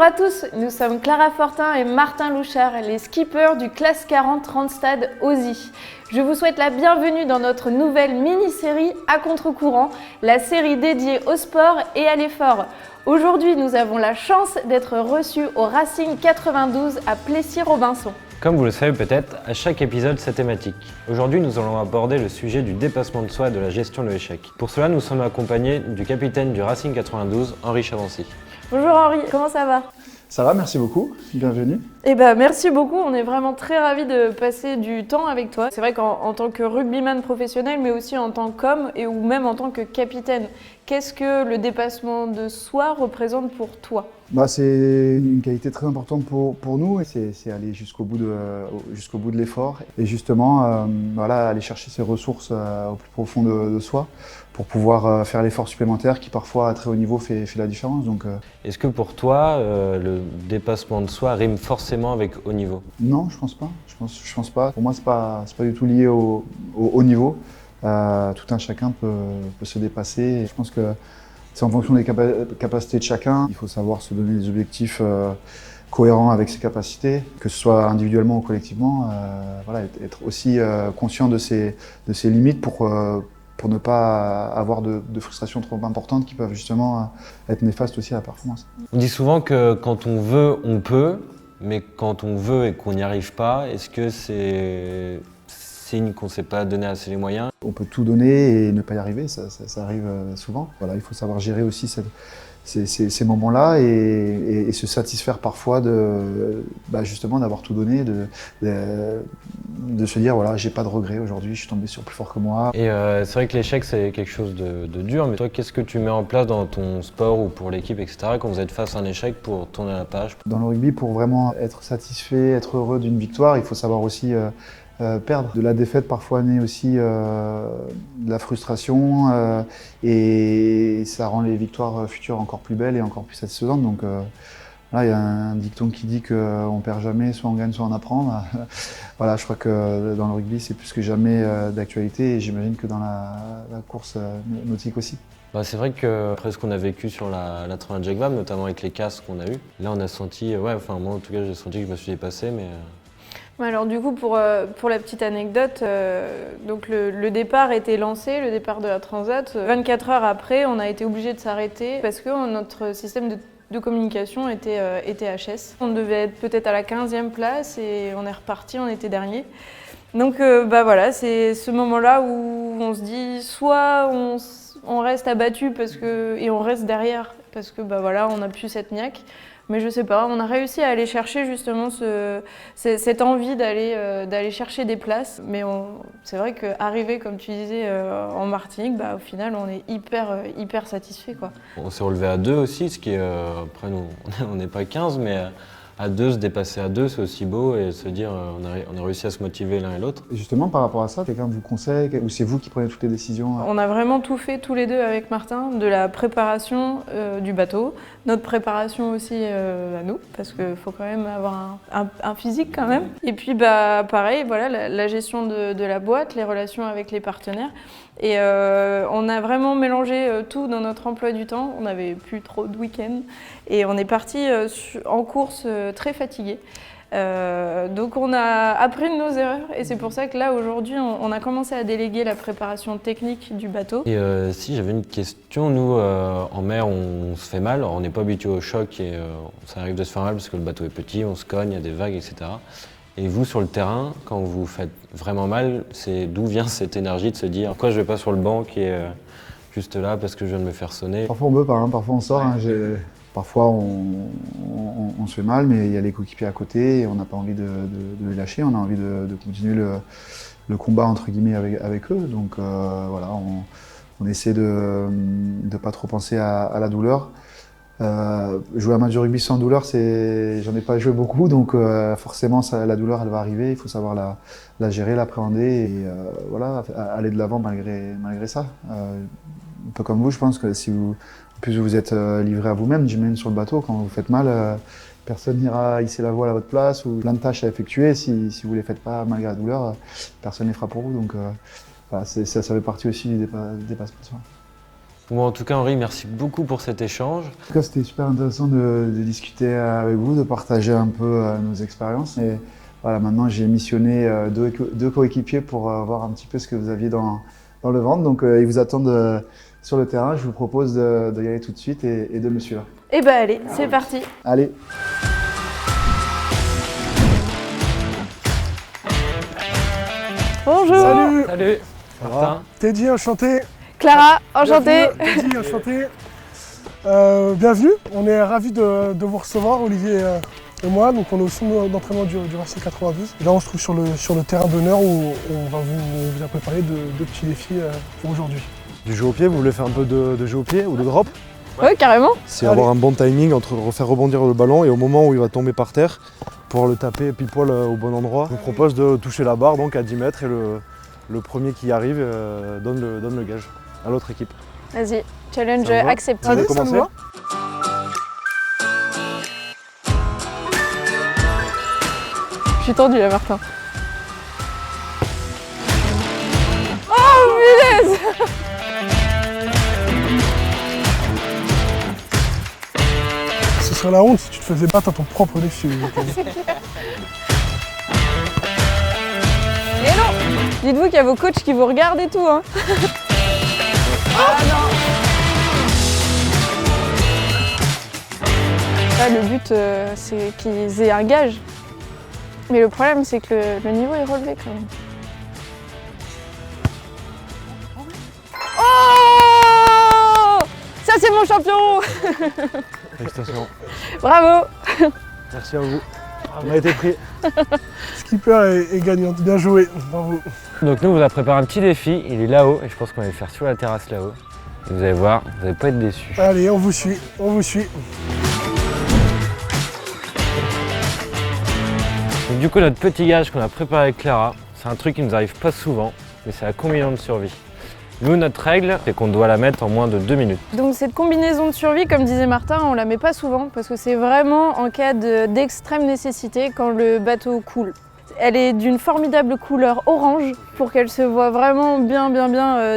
à tous, nous sommes Clara Fortin et Martin Louchard, les skippers du Classe 40 Randstad Ausy. Je vous souhaite la bienvenue dans notre nouvelle mini-série à contre-courant, la série dédiée au sport et à l'effort. Aujourd'hui, nous avons la chance d'être reçus au Racing 92 à Plessis-Robinson. Comme vous le savez peut-être, à chaque épisode c'est thématique. Aujourd'hui nous allons aborder le sujet du dépassement de soi et de la gestion de l'échec. Pour cela nous sommes accompagnés du capitaine du Racing 92, Henri Chavancy. Bonjour Henri, comment ça va ? Ça va, merci beaucoup, bienvenue. Merci beaucoup, on est vraiment très ravis de passer du temps avec toi. C'est vrai qu'en tant que rugbyman professionnel, mais aussi en tant qu'homme ou même en tant que capitaine, qu'est-ce que le dépassement de soi représente pour toi ? C'est une qualité très importante pour nous, c'est aller jusqu'au bout de l'effort et justement aller chercher ses ressources au plus profond de soi pour pouvoir faire l'effort supplémentaire qui parfois à très haut niveau fait la différence. Est-ce que pour toi le dépassement de soi rime forcément avec haut niveau ? Non, je pense pas. Je pense pas. Pour moi c'est pas du tout lié au haut niveau. Tout un chacun peut se dépasser. Et je pense que c'est en fonction des capacités de chacun. Il faut savoir se donner des objectifs cohérents avec ses capacités, que ce soit individuellement ou collectivement. Être aussi conscient de ses limites pour ne pas avoir de frustrations trop importantes qui peuvent justement être néfastes aussi à la performance. On dit souvent que quand on veut, on peut, mais quand on veut et qu'on n'y arrive pas, est-ce que c'est signe qu'on ne s'est pas donné assez les moyens ? On peut tout donner et ne pas y arriver, ça arrive souvent. Il faut savoir gérer aussi ces moments-là et se satisfaire parfois justement d'avoir tout donné, de se dire j'ai pas de regrets aujourd'hui, je suis tombé sur plus fort que moi. Et c'est vrai que l'échec c'est quelque chose de dur, mais toi qu'est-ce que tu mets en place dans ton sport ou pour l'équipe, etc. quand vous êtes face à un échec pour tourner la page ? Dans le rugby, pour vraiment être satisfait, être heureux d'une victoire, il faut savoir aussi perdre. De la défaite parfois naît aussi de la frustration et ça rend les victoires futures encore plus belles et encore plus satisfaisantes. Il y a un dicton qui dit qu'on perd jamais, soit on gagne, soit on apprend. Je crois que dans le rugby c'est plus que jamais d'actualité et j'imagine que dans la course nautique aussi. C'est vrai que après ce qu'on a vécu sur la Trolley Jack Vabre, notamment avec les casques qu'on a eu, là on a senti, moi en tout cas j'ai senti que je me suis dépassé, mais... Alors du coup, pour la petite anecdote, donc le départ était lancé, le départ de la Transat. 24 heures après, on a été obligé de s'arrêter parce que notre système de communication était HS. On devait être peut-être à la 15e place et on est reparti, on était dernier. Donc c'est ce moment-là où on se dit soit on reste abattu et on reste derrière parce que on n'a plus cette niaque. Mais je sais pas, on a réussi à aller chercher justement cette envie d'aller chercher des places. Mais c'est vrai qu'arriver, comme tu disais, en Martinique, au final, on est hyper satisfait, quoi. On s'est relevé à 2 aussi, ce qui est, après nous, on n'est pas 15, mais à 2, se dépasser à 2, c'est aussi beau et se dire on a réussi à se motiver l'un et l'autre. Et justement, par rapport à ça, quelqu'un vous conseille ou c'est vous qui prenez toutes les décisions ? On a vraiment tout fait tous les deux avec Martin, de la préparation du bateau, notre préparation aussi à nous, parce qu'il faut quand même avoir un physique quand même. Et puis pareil, la gestion de la boîte, les relations avec les partenaires. Et on a vraiment mélangé tout dans notre emploi du temps. On n'avait plus trop de week-ends et on est parti en course très fatigué. Donc on a appris de nos erreurs et c'est pour ça que là aujourd'hui on a commencé à déléguer la préparation technique du bateau. Et si j'avais une question, nous en mer on se fait mal, alors, on n'est pas habitué au choc et ça arrive de se faire mal parce que le bateau est petit, on se cogne, il y a des vagues, etc. Et vous sur le terrain, quand vous vous faites vraiment mal, c'est d'où vient cette énergie de se dire pourquoi je vais pas sur le banc qui est juste là parce que je viens de me faire sonner ? Parfois on veut pas, parfois on sort. Parfois on se fait mal, mais il y a les coéquipiers à côté et on n'a pas envie de les lâcher, on a envie de continuer le combat entre guillemets avec eux. Donc on essaie de ne pas trop penser à la douleur. Jouer un match de rugby sans douleur, j'en ai pas joué beaucoup, donc forcément la douleur elle va arriver, il faut savoir la gérer, l'appréhender et aller de l'avant malgré ça. Un peu comme vous, je pense que si vous êtes livré à vous-même, j'imagine sur le bateau, quand vous faites mal, personne n'ira hisser la voile à votre place ou plein de tâches à effectuer. Si vous ne les faites pas malgré la douleur, personne ne les fera pour vous. Donc ça fait partie aussi du dépassement de soi. Bon, en tout cas, Henri, merci beaucoup pour cet échange. En tout cas, c'était super intéressant de discuter avec vous, de partager un peu nos expériences. Et voilà, maintenant, j'ai missionné deux coéquipiers pour voir un petit peu ce que vous aviez dans le ventre. Donc, ils vous attendent sur le terrain. Je vous propose d'y aller tout de suite et de me suivre. Eh ben allez, c'est parti. Allez. Bonjour. Salut. Salut Martin. Teddy, enchanté. Clara, enchantée. Bienvenue, Teddy, enchanté. Bienvenue, on est ravis de vous recevoir, Olivier et moi. Donc on est au centre d'entraînement du Racing 92. Et là on se trouve sur le terrain d'honneur où on vous a préparé deux petits défis pour aujourd'hui. Du jeu au pied, vous voulez faire un peu de jeu au pied ou de drop? Ouais, carrément. C'est avoir un bon timing entre refaire rebondir le ballon et au moment où il va tomber par terre, pouvoir le taper pile poil au bon endroit. Je vous propose de toucher la barre donc à 10 mètres et le premier qui y arrive donne le gage à l'autre équipe. Vas-y, challenge Ça va accepté. Allez, commencer ça nous va. Je suis tendue là, Martin. Oh, punaise! Ce serait la honte si tu te faisais battre à ton propre défi. Mais non! Dites-vous qu'il y a vos coachs qui vous regardent et tout, hein. Ah non! Là, le but, c'est qu'ils aient un gage. Mais le problème, c'est que le niveau est relevé quand même. Oh! Ça, c'est mon champion! Félicitations. Bravo! Merci à vous. On a été pris. Skipper est gagnante, bien joué, bravo. Donc nous, on vous a préparé un petit défi. Il est là-haut et je pense qu'on va le faire sur la terrasse là-haut. Et vous allez voir, vous n'allez pas être déçus. Allez, on vous suit, on vous suit. Donc, du coup, notre petit gage qu'on a préparé avec Clara, c'est un truc qui nous arrive pas souvent, mais c'est la combinaison de survie. Nous, notre règle, c'est qu'on doit la mettre en moins de 2 minutes. Donc cette combinaison de survie, comme disait Martin, on la met pas souvent parce que c'est vraiment en cas d'extrême nécessité quand le bateau coule. Elle est d'une formidable couleur orange pour qu'elle se voit vraiment bien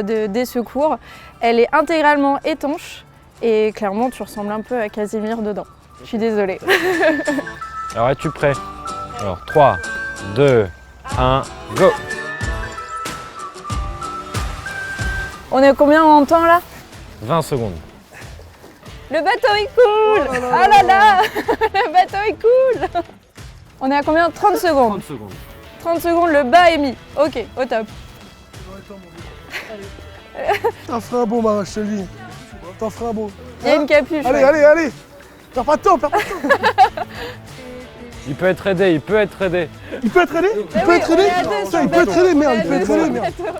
des secours. Elle est intégralement étanche et clairement tu ressembles un peu à Casimir dedans. Je suis désolée. Alors, es-tu prêt? Alors, 3, 2, 1, go! On est combien en temps là? 20 secondes. Le bateau il coule! Oh là là! Le bateau il coule! On est à combien? 30 secondes. 30 secondes. 30 secondes, le bas est mis. Ok, au top. T'en feras un beau, Mara, je te le dis. T'en feras un beau. Il y a une capuche. Allez, ouais. allez. Perds pas de temps, perds pas de temps. Il peut être aidé, il peut être aidé. Il peut être aidé? Il Eh peut oui, être on aidé? est à deux sur Putain, le il peut être bateau. aidé, merde, On est il peut à être deux aidé, sur le merde. bateau.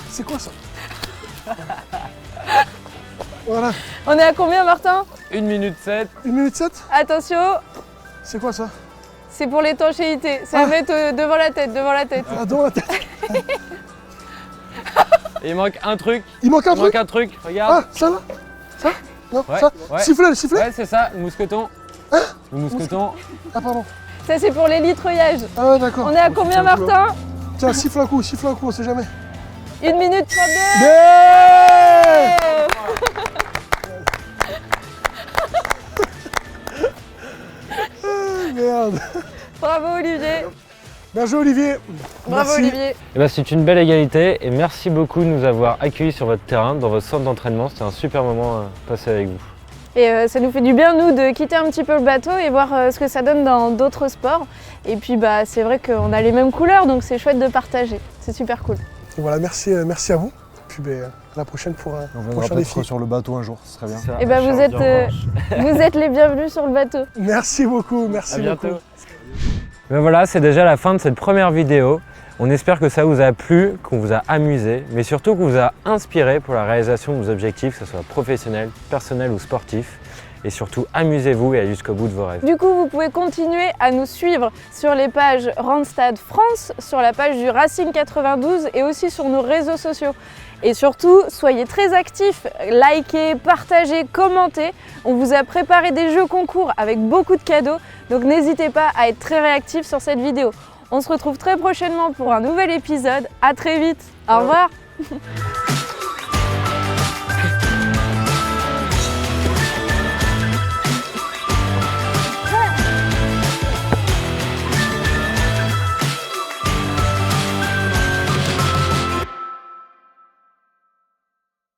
C'est quoi ça? Voilà. On est à combien, Martin? 1 minute 7. 1 minute 7? Attention, C'est quoi ça? c'est pour l'étanchéité. C'est à mettre devant la tête, devant la tête. Ah, dans la tête. Et il manque un truc. Il manque un truc? Ah, regarde. Ah, ça là? Ça? Non, Ouais, ça? ouais. Sifflet, le sifflet? Ouais, c'est ça, le mousqueton. Le mousqueton. Ah, pardon. Ça, c'est pour l'élitreuillage. Ah, ouais, d'accord. On est à combien, Martin? Tiens, siffle un coup, on sait jamais. 1 minute 32. Yeah! Merde. Bravo, Olivier. Bien joué, Olivier. Bravo, Merci. Olivier. Eh ben, c'est une belle égalité et merci beaucoup de nous avoir accueillis sur votre terrain, dans votre centre d'entraînement. C'était un super moment passé avec vous. Et ça nous fait du bien, nous, de quitter un petit peu le bateau et voir ce que ça donne dans d'autres sports. Et puis, bah, c'est vrai qu'on a les mêmes couleurs, donc c'est chouette de partager. C'est super cool. Et voilà, merci à vous. Et puis à la prochaine pour un On viendra prochain peut-être défi. sur le bateau un jour, ce serait bien. Et ben vous êtes les bienvenus sur le bateau. Merci beaucoup, À merci bientôt. beaucoup. Ben voilà, c'est déjà la fin de cette première vidéo. On espère que ça vous a plu, qu'on vous a amusé, mais surtout qu'on vous a inspiré pour la réalisation de vos objectifs, que ce soit professionnel, personnel ou sportif. Et surtout, amusez-vous et allez jusqu'au bout de vos rêves. Du coup, vous pouvez continuer à nous suivre sur les pages Randstad France, sur la page du Racing 92 et aussi sur nos réseaux sociaux. Et surtout, soyez très actifs, likez, partagez, commentez. On vous a préparé des jeux concours avec beaucoup de cadeaux, donc n'hésitez pas à être très réactifs sur cette vidéo. On se retrouve très prochainement pour un nouvel épisode. À très vite. Au revoir.